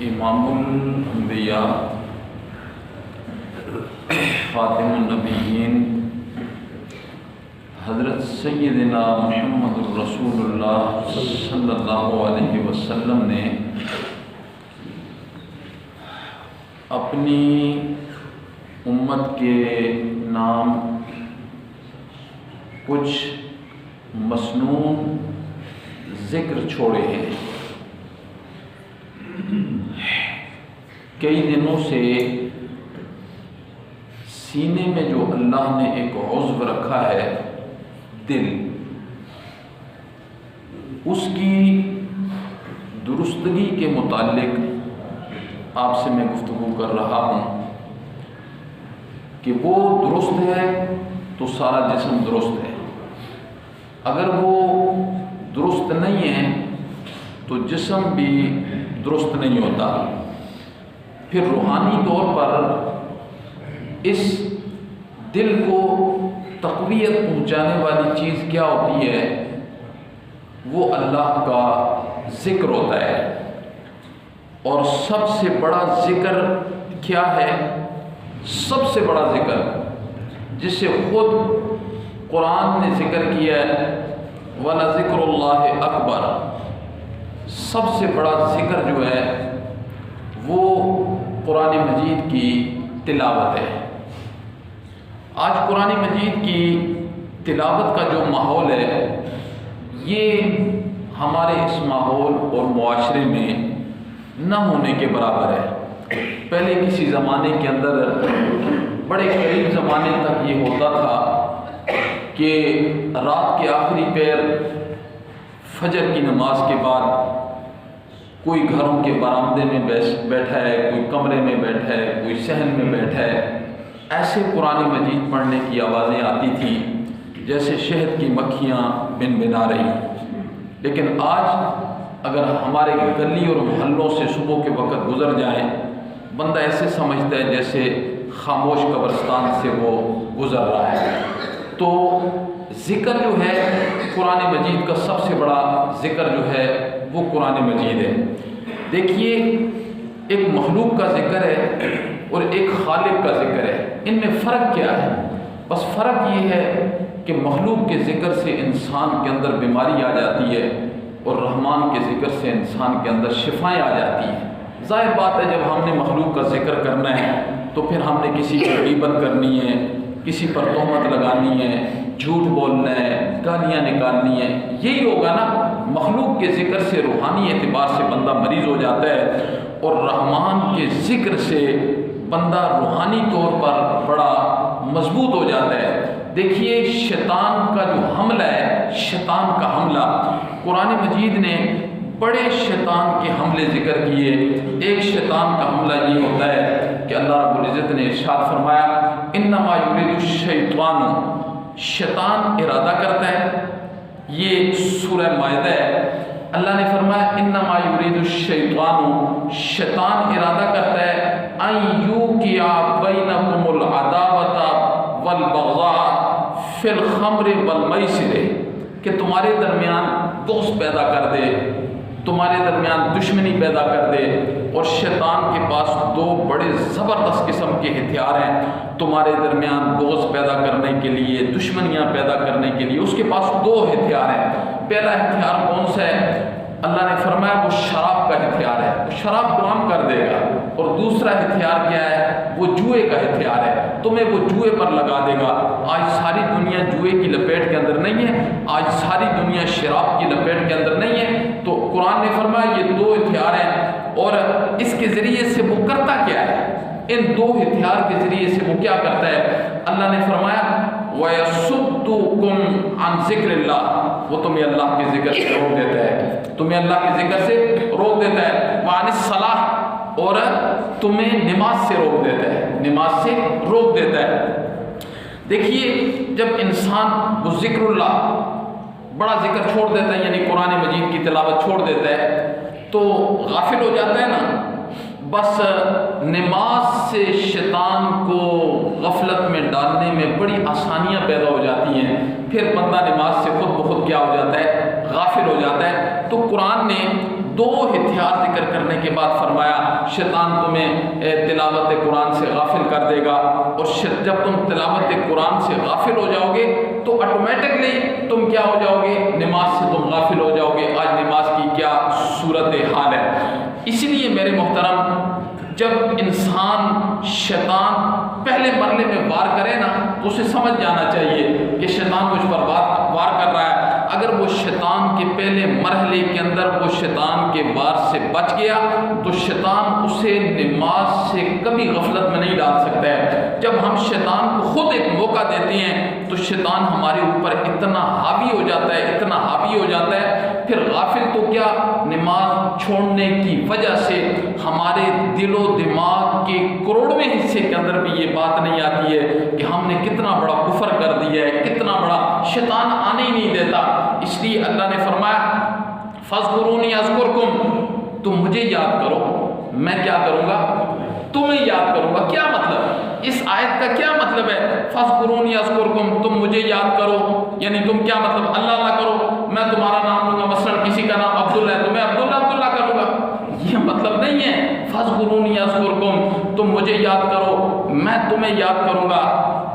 امام الانبیاء خاتم النبیین حضرت سیدنا محمد الرسول اللہ صلی اللہ علیہ وسلم نے اپنی امت کے نام کچھ مسنون ذکر چھوڑے ہیں۔ کئی دنوں سے سینے میں جو اللہ نے ایک عضو رکھا ہے، دل، اس کی درستگی کے متعلق آپ سے میں گفتگو کر رہا ہوں کہ وہ درست ہے تو سارا جسم درست ہے، اگر وہ درست نہیں ہے تو جسم بھی درست نہیں ہوتا۔ پھر روحانی طور پر اس دل کو تقویت پہنچانے والی چیز کیا ہوتی ہے؟ وہ اللہ کا ذکر ہوتا ہے، اور سب سے بڑا ذکر کیا ہے؟ سب سے بڑا ذکر جسے خود قرآن نے ذکر کیا ہے، وَلَذِكْرُ اللَّهِ أَكْبَرُ، سب سے بڑا ذکر جو ہے وہ قرآن مجید کی تلاوت ہے۔ آج قرآن مجید کی تلاوت کا جو ماحول ہے، یہ ہمارے اس ماحول اور معاشرے میں نہ ہونے کے برابر ہے۔ پہلے کسی زمانے کے اندر، بڑے قریب زمانے تک یہ ہوتا تھا کہ رات کے آخری پہر فجر کی نماز کے بعد کوئی گھروں کے برآمدے میں بیٹھا ہے، کوئی کمرے میں بیٹھا ہے، کوئی صحن میں بیٹھا ہے، ایسے قرآن مجید پڑھنے کی آوازیں آتی تھیں جیسے شہد کی مکھیاں بن بنا رہی ہیں۔ لیکن آج اگر ہمارے گلی اور محلوں سے صبح کے وقت گزر جائیں، بندہ ایسے سمجھتا ہے جیسے خاموش قبرستان سے وہ گزر رہا ہے۔ تو ذکر جو ہے قرآن مجید کا، سب سے بڑا ذکر جو ہے وہ قرآن مجید ہے۔ دیکھیے، ایک مخلوق کا ذکر ہے اور ایک خالق کا ذکر ہے، ان میں فرق کیا ہے؟ بس فرق یہ ہے کہ مخلوق کے ذکر سے انسان کے اندر بیماری آ جاتی ہے، اور رحمان کے ذکر سے انسان کے اندر شفائیں آ جاتی ہیں۔ ظاہر بات ہے، جب ہم نے مخلوق کا ذکر کرنا ہے تو پھر ہم نے کسی کی غیبت کرنی ہے، کسی پر تہمت لگانی ہے، جھوٹ بولنا ہے، گالیاں نکالنی ہے، یہی ہوگا نا۔ مخلوق کے ذکر سے روحانی اعتبار سے بندہ مریض ہو جاتا ہے، اور رحمان کے ذکر سے بندہ روحانی طور پر بڑا مضبوط ہو جاتا ہے۔ دیکھیے، شیطان کا جو حملہ ہے، شیطان کا حملہ، قرآن مجید نے بڑے شیطان کے حملے ذکر کیے۔ ایک شیطان کا حملہ یہ ہوتا ہے کہ اللہ رب العزت نے ارشاد فرمایا، انما یرید الشیطان، شیطان ارادہ کرتا ہے، یہ سورہ مائدہ ہے، اللہ نے فرمایا انما یرید الشیطان، شیطان ارادہ کرتا ہے، ان یوقع بینکم العداوۃ والبغضاء فی الخمر والمیسر، کہ تمہارے درمیان بغض پیدا کر دے، تمہارے درمیان دشمنی پیدا کر دے۔ اور شیطان کے پاس دو بڑے زبردست قسم کے ہتھیار ہیں تمہارے درمیان بغض پیدا کرنے کے لیے، دشمنیاں پیدا کرنے کے لیے۔ اس کے پاس دو ہتھیار ہیں۔ پہلا ہتھیار کون سا ہے؟ اللہ نے فرمایا وہ شراب کا ہتھیار ہے، شراب کو عام کر دے گا۔ اور دوسرا ہتھیار کیا ہے؟ وہ جوئے کا ہتھیار ہے، تمہیں وہ جوئے پر لگا دے گا۔ آج ساری دنیا جوئے کی لپیٹ کے اندر نہیں ہے، آج ساری دنیا شراب کی لپیٹ کے اندر نہیں ہے۔ تو قرآن نے فرمایا یہ دو ہتھیار ہیں، اور اس کے ذریعے سے وہ کرتا کیا ہے؟ ان دو ہتھیار کے ذریعے سے وہ کیا کرتا ہے؟ اللہ نے فرمایا وَيَصُدُّكُمْ عَنْ ذِكْرِ اللَّهِ، وہ تمہیں اللہ کے ذکر سے روک دیتا ہے، تمہیں اللہ کے ذکر سے روک دیتا ہے۔ وَعَنِ الصَّلَاةِ، اور تمہیں نماز سے روک دیتا ہے، نماز سے روک دیتا ہے۔ دیکھیے، جب انسان وہ ذکر اللہ، بڑا ذکر چھوڑ دیتا ہے، یعنی قرآن مجید کی تلاوت چھوڑ دیتا ہے، تو غافل ہو جاتا ہے نا۔ بس نماز سے شیطان کو غفلت میں ڈالنے میں بڑی آسانیاں پیدا ہو جاتی ہیں، پھر بندہ نماز سے خود بخود کیا ہو جاتا ہے؟ غافل ہو جاتا ہے۔ تو قرآن نے دو ہتھیار ذکر کرنے کے بعد فرمایا شیطان تمہیں تلاوت قرآن سے غافل کر دے گا، اور جب تم تلاوت قرآن سے غافل ہو جاؤ گے تو آٹومیٹکلی تم کیا ہو جاؤ گے؟ نماز سے تم غافل ہو جاؤ گے۔ آج نماز کی کیا صورت حال ہے! اسی لیے میرے محترم، جب انسان شیطان پہلے مرحلے میں وار کرے نا تو اسے سمجھ جانا چاہیے کہ شیطان مجھ پر وار کر رہا ہے۔ اگر وہ شیطان کے پہلے مرحلے کے اندر وہ شیطان کے وار سے بچ گیا تو شیطان اسے نماز سے کبھی غفلت میں نہیں ڈال سکتا ہے۔ جب ہم شیطان کو خود ایک موقع دیتے ہیں تو شیطان ہمارے اوپر اتنا حاوی ہو جاتا ہے، اتنا حاوی ہو جاتا ہے، پھر غافل تو کیا، نماز چھوڑنے کی وجہ سے ہمارے دل و دماغ کے کروڑویں حصے کے اندر بھی یہ بات نہیں آتی ہے کہ ہم نے کتنا بڑا کفر کر دیا ہے، کتنا بڑا شیطان آنے ہی نہیں دیتا۔ اس لیے اللہ نے فرمایا فَاذْكُرُونِي أَذْكُرْكُمْ، تم مجھے یاد کرو، میں کیا کروں گا؟ تمہیں یاد کروں گا۔ کیا مطلب؟ اس آیت کا کیا مطلب ہے؟ فَاذْكُرُونِي أَذْكُرْكُمْ، تم مجھے یاد کرو، یعنی تم کیا مطلب؟ اللہ اللہ کرو، میں تمہارا نام لوں گا، مثلا کسی کا نام عبداللہ ہے تو میں عبداللہ کروں گا، یہ مطلب نہیں ہے۔ فَاذْكُرُونِي أَذْكُرْكُمْ، تم مجھے یاد کرو، میں تمہیں یاد کروں گا۔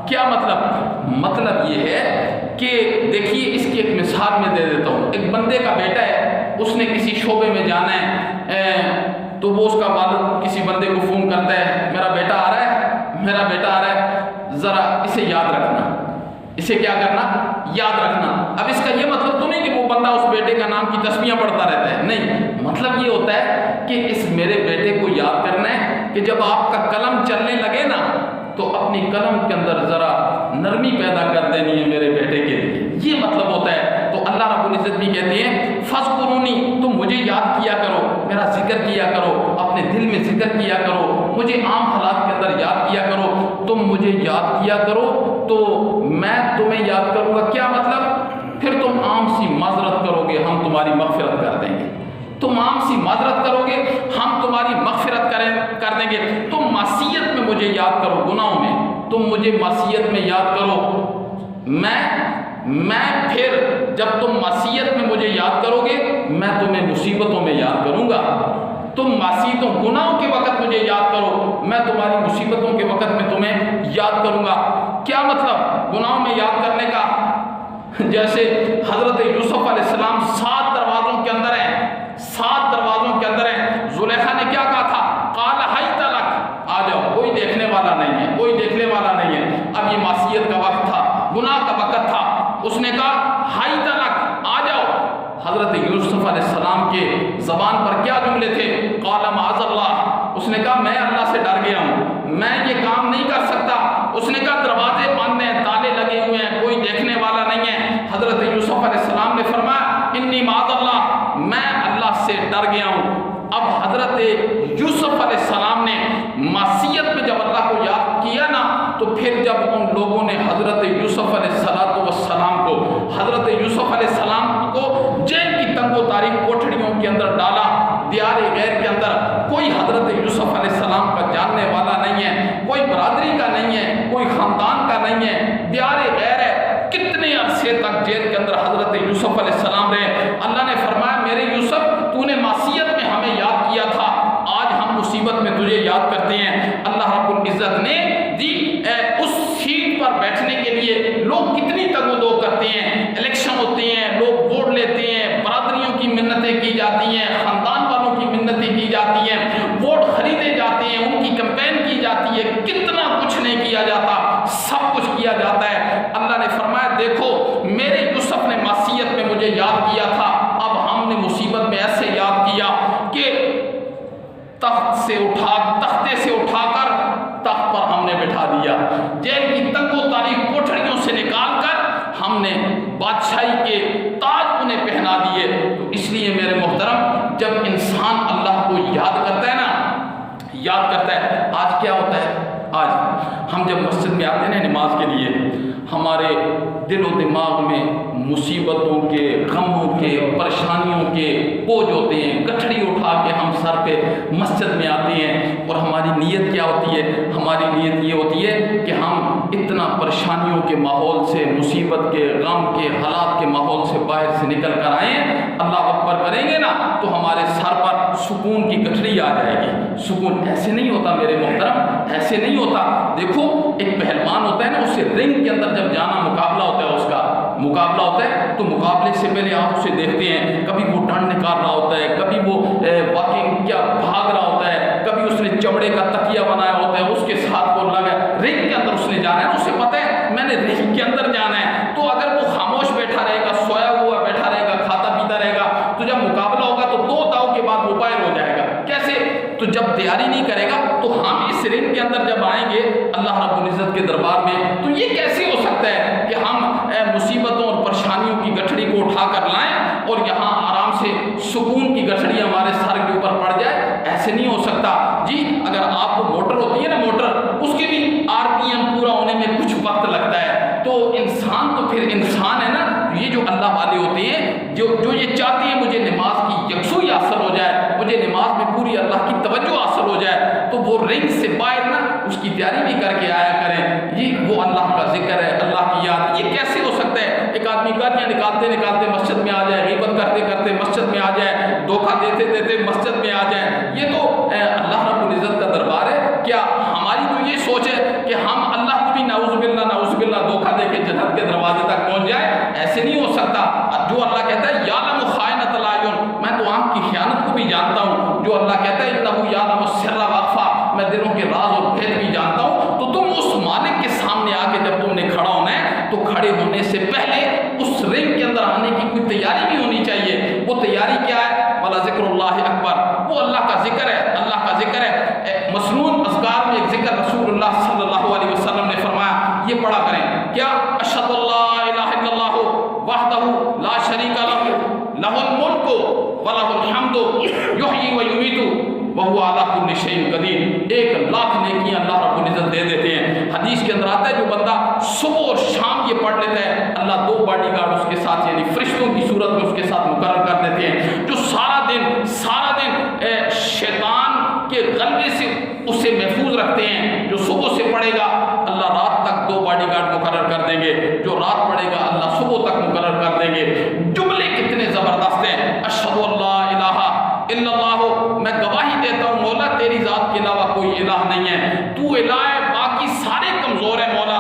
کیا مطلب؟ مطلب یہ ہے کہ دیکھیے، اس کی ایک مثال میں دے دیتا ہوں۔ ایک بندے کا بیٹا ہے، اس نے کسی شعبے میں جانا ہے، تو وہ اس کا والد کسی بندے کو فون کرتا ہے، میرا بیٹا آ رہا ہے، ذرا اسے یاد رکھنا۔ اسے کیا کرنا؟ یاد رکھنا۔ اب اس کا یہ مطلب تو نہیں کہ وہ بندہ اس بیٹے کا نام کی تسبیحاں پڑھتا رہتا ہے، نہیں، مطلب یہ ہوتا ہے کہ اس میرے بیٹے کو یاد کرنا ہے کہ جب آپ کا قلم چلنے لگے نا تو اپنی قلم کے اندر ذرا نرمی پیدا کر دینی ہے میرے بیٹے کے لیے، یہ مطلب ہوتا ہے۔ تو اللہ رب العزت بھی کہتے ہیں فَاذْكُرُونِي، تم مجھے یاد کیا کرو، میرا ذکر کیا کرو، اپنے دل میں ذکر کیا کرو، مجھے عام حالات کے اندر یاد کیا کرو۔ تم مجھے یاد کیا کرو تو میں تمہیں یاد کروں گا۔ کیا مطلب؟ پھر تم عام سی معذرت کرو گے، ہم تمہاری مغفرت کر دیں گے۔ تم عام سی معذرت کرو گے، ہم تمہاری مغفرت کر دیں گے۔ تم معصیت میں مجھے یاد کرو، گناہوں میں تم مجھے معصیت میں یاد کرو، میں پھر جب تم معصیت میں مجھے یاد کرو گے میں تمہیں مصیبتوں میں یاد کروں گا۔ تم معصیتوں گناہوں کے وقت مجھے یاد کرو، میں تمہاری مصیبتوں کے وقت میں تمہیں یاد کروں گا۔ کیا مطلب گناہوں میں یاد کرنے کا؟ جیسے حضرت یوسف علیہ السلام 7 دروازوں کے اندر ہیں، 7 دروازوں کے اندر ہیں۔ زلیخا نے کیا کہا تھا؟ قال حیت لک، آ جاؤ، کوئی دیکھنے والا نہیں ہے، کوئی دیکھنے والا نہیں ہے۔ اب یہ معصیت کا وقت تھا، گناہ کا وقت تھا، اس نے کہا حیت لک، آ جاؤ۔ حضرت یوسف علیہ السلام کے زبان پر کیا جملے تھے؟ قال معاذ اللہ، اس نے کہا میں اللہ سے ڈر گیا ہوں، میں یہ کام نہیں کر سکتا۔ اس نے کہا دروازے بند ہیں، تالے لگے ہوئے ہیں، کوئی دیکھنے والا نہیں ہے۔ حضرت یوسف علیہ السلام نے فرمایا انی معاذ اللہ، میں اللہ سے ڈر گیا ہوں۔ اب حضرت یوسف علیہ السلام نے معصیت میں جب اللہ کو یاد کیا نا تو پھر جب ان لوگوں نے حضرت یوسف علیہ السلام کو جیل کی تنگ و تاریک کوٹھڑیوں کے اندر ڈالا، دیار غیر کے اندر، کوئی حضرت یوسف علیہ السلام کا جاننے والا نہیں ہے، کوئی برادری کا نہیں ہے، کوئی خاندان کا نہیں ہے، دیار غیر ہے۔ کتنے عرصے تک جیل کے اندر حضرت یوسف علیہ السلام رہے۔ اللہ نے فرمایا میرے یوسف، تو نے معصیت میں ہمیں یاد کیا تھا، آج ہم مصیبت میں تجھے یاد کرتے ہیں۔ اللہ رب العزت نے دی اس سیٹ پر بیٹھنے کے لیے لوگ کتنی تگ و دو کرتے ہیں، الیکشن ہوتے ہیں، لوگ ووٹ لیتے ہیں، برادریوں کی منتیں کی جاتی ہیں، خاندان والوں کی منتیں کی جاتی ہیں، ووٹ خریدے جاتے ہیں، ان کی کمپین کی جاتی ہے، کتنا کچھ نہیں کیا جاتا، سب کچھ کیا جاتا ہے۔ اللہ نے فرمایا دیکھو میرے یوسف نے معصیت میں مجھے یاد کیا تھا، اب ہم نے مصیبت میں ایسے یاد کیا کہ تختے سے اٹھا کر تخت پر ہم نے بٹھا دیا، جیل کی تنگ و تاریک کوٹھڑیوں سے نکال کر ہم نے بادشاہی کے تاج انہیں پہنا دیے۔ تو اس لیے میرے محترم، جب انسان اللہ کو یاد کرتا ہے نا، یاد کرتا ہے، آج کیا ہوتا ہے؟ آج ہم جب مسجد میں آتے ہیں نماز کے لیے، ہمارے دل و دماغ میں مصیبتوں کے، غموں کے، پریشانیوں کے بوجھ ہوتے ہیں، گٹھڑی اٹھا کے ہم سر پہ مسجد میں آتے ہیں، اور ہماری نیت کیا ہوتی ہے؟ ہماری نیت یہ ہوتی ہے کہ ہم اتنا پریشانیوں کے ماحول سے، مصیبت کے، غم کے، حالات کے ماحول سے باہر سے نکل کر آئیں، اللہ اکبر کریں گے نا تو ہمارے سر پر سکون کی گٹھڑی آ جائے گی۔ سکون ایسے نہیں ہوتا میرے محترم، ایسے نہیں ہوتا۔ دیکھو ایک پہلوان ہوتا ہے نا، اسے رنگ کے اندر جب جانا، مقابلہ ہوتا ہے، اس کا مقابلہ ہوتا ہے تو مقابلے سے پہلے آپ اسے دیکھتے ہیں، کبھی وہ ڈنڈ نکال رہا ہوتا ہے، کبھی وہ واکنگ کیا بھاگ رہا ہوتا ہے، کبھی اس نے چمڑے کا تکیہ بنایا ہوتا ہے، اس کے ساتھ وہ لگا رنگ کے اندر اس نے جانا ہے، اسے پتہ ہے میں نے رنگ کے اندر جانا ہے۔ تو اگر وہ خاموش بیٹھا رہے گا، سویا ہوا بیٹھا رہے گا، کھاتا پیتا رہے گا، تو جب مقابلہ ہوگا تو 2 داؤ کے بعد وہ باہر ہو جائے گا۔ کیسے؟ تو جب تیاری نہیں کرے گا تو ہم اس رنگ کے اندر جب آئیں گے اللہ رب العزت کے دربار میں، تو یہ کیسے ہو سکتا ہے کہ ہم مصیبتوں اور پریشانیوں کی گٹھڑی کو اٹھا کر لائیں اور یہاں آرام سے سکون کی گٹھڑی ہمارے سر کے اوپر پڑ جائے؟ ایسے نہیں ہو سکتا جی۔ اگر آپ کو موٹر ہوتی ہے نا، موٹر، اس کے بھی RPM پورا ہونے میں کچھ وقت لگتا ہے، تو انسان تو پھر انسان ہے نا۔ یہ جو اللہ والے ہوتے ہیں، جو یہ چاہتے ہیں مجھے نماز کی یکسوئی حاصل ہو جائے، مجھے نماز میں پوری اللہ کی توجہ حاصل ہو جائے، تو وہ رنگ سے باہر نا اس کی تیاری بھی کر کے آیا کریں۔ یہ وہ اللہ کا ذکر ہے، اللہ کی یاد۔ یہ کیسے ہو سکتا ہے؟ ایک آدمی گالیاں نکالتے نکالتے مسجد میں آ جائے، غیبت کرتے کرتے مسجد میں آ جائے، دھوکہ دیتے دیتے مسجد میں آ جائے۔ یہ تو اللہ رب العزت کا دربار ہے۔ کیا ہماری تو یہ سوچ ہے کہ ہم اللہ کو بھی نعوذ باللہ دھوکہ دے کے جنت کے دروازے تک پہنچ جائے؟ ایسے نہیں ہو سکتا۔ جو اللہ کہتا ہے یعلم خائنۃ الاعین، میں تو آنکھ کی خیانت کو بھی جانتا ہوں۔ جو اللہ کہتا ہے انہ یعلم السر واخفی، میں دلوں کے راز اور بھید بھی جانتا ہوں۔ تو تم اس مالک کے سامنے آ کے جب تم نے کھڑا ہونا ہے تو کھڑے ہونے سے پہلے اس رنگ کے اندر آنے کی کوئی تیاری بھی ہونی چاہیے۔ وہ تیاری کیا ہے؟ ولا ذکر اللہ اکبر، وہ اللہ کا ذکر ہے، اللہ کا ذکر ہے۔ مسنون اذکار میں ایک ذکر رسول اللہ صلی اللہ علیہ وسلم نے فرمایا، یہ پڑھا کریں، کیا اشہد اللہ الہ الا اللہ وحدہ لا شریک لہ لہ الملک ولہ الحمد یحیی و یمیت وہو علی کل شیء قدیر۔ 1,00,000 نیکیاں اللہ رب العزت دے دیتے ہیں۔ حدیث کے اندر آتا ہے جو بندہ صبح اور شام یہ پڑھ لیتا ہے، اللہ 2 باڈی گارڈ اس کے ساتھ یعنی فرشتوں کی صورت میں اس کے ساتھ مقرر کر دیتے ہیں، جو سارا دن شیطان کے غلبے سے اسے محفوظ رکھتے ہیں۔ جو صبح سے پڑھے گا اللہ رات تک 2 باڈی گارڈ مقرر کر دیں گے، جو رات پڑھے گا اللہ صبح تک مقرر کر دیں گے۔ جملے کتنے زبردست ہیں۔ اشہد اللہ الہ الا اللہ، میں گواہی دیتا ہوں مولا تیری ذات کے علاوہ کوئی الہ نہیں ہے، تو الہ ہے، باقی سارے کمزور ہیں مولا۔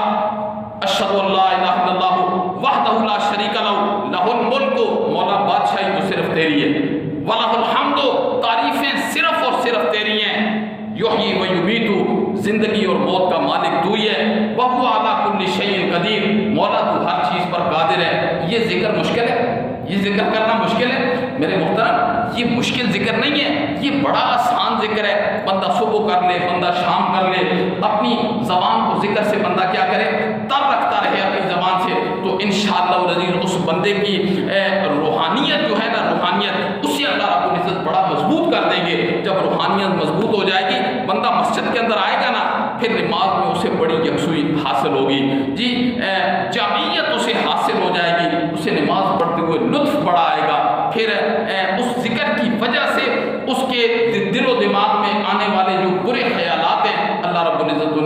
اشہد اللہ الہ الا اللہ وحدہ لا شریک لہ لہ الملک، مولا بادشاہی تو صرف تیری ہے، ولہ الحمد، تعریفیں صرف اور صرف تیری ہیں، یحیی و یمیت، زندگی اور موت کا مالک تو ہی ہے، وہو علی کل شیء قدیر، مولا تو ہر چیز پر قادر ہے۔ یہ ذکر مشکل ہے، یہ ذکر کرنا مشکل ہے میرے محترم، یہ مشکل ذکر نہیں ہے، یہ بڑا آسان ذکر ہے۔ بندہ صبح کر لے، بندہ شام کر لے، اپنی زبان کو ذکر سے بندہ کیا کرے؟ تر رکھتا رہے اپنی زبان سے، تو انشاءاللہ العزیز اس بندے کی روحانیت جو ہے نا، روحانیت اسے اللہ رب العزت بڑا مضبوط کر دیں گے۔ جب روحانیت مضبوط ہو جائے گی، بندہ مسجد کے اندر آئے گا نا، پھر نماز میں اسے بڑی یکسوئی حاصل ہوگی جی، جامعیت اسے حاصل ہو جائے گی، اسے نماز پڑھتے ہوئے لطف بڑا آئے گا۔ پھر اس ذکر کی وجہ سے اس کے دل و دماغ میں آنے والے جو برے خیالات ہیں اللہ رب العزت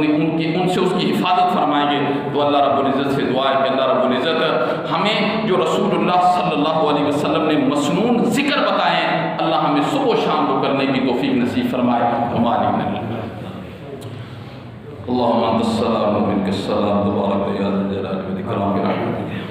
ان سے اس کی حفاظت فرمائیں گے۔ تو اللہ رب العزت سے دعا ہے کہ اللہ رب العزت ہمیں جو رسول اللہ صلی اللہ علیہ وسلم نے مسنون ذکر بتائے ہیں، اللہ ہمیں صبح و شام کو کرنے کی توفیق نصیب فرمائے۔ ہماری اللہم انت السلام و منک السلام، تبارک یا ذا الجلال والاکرام برحمتک۔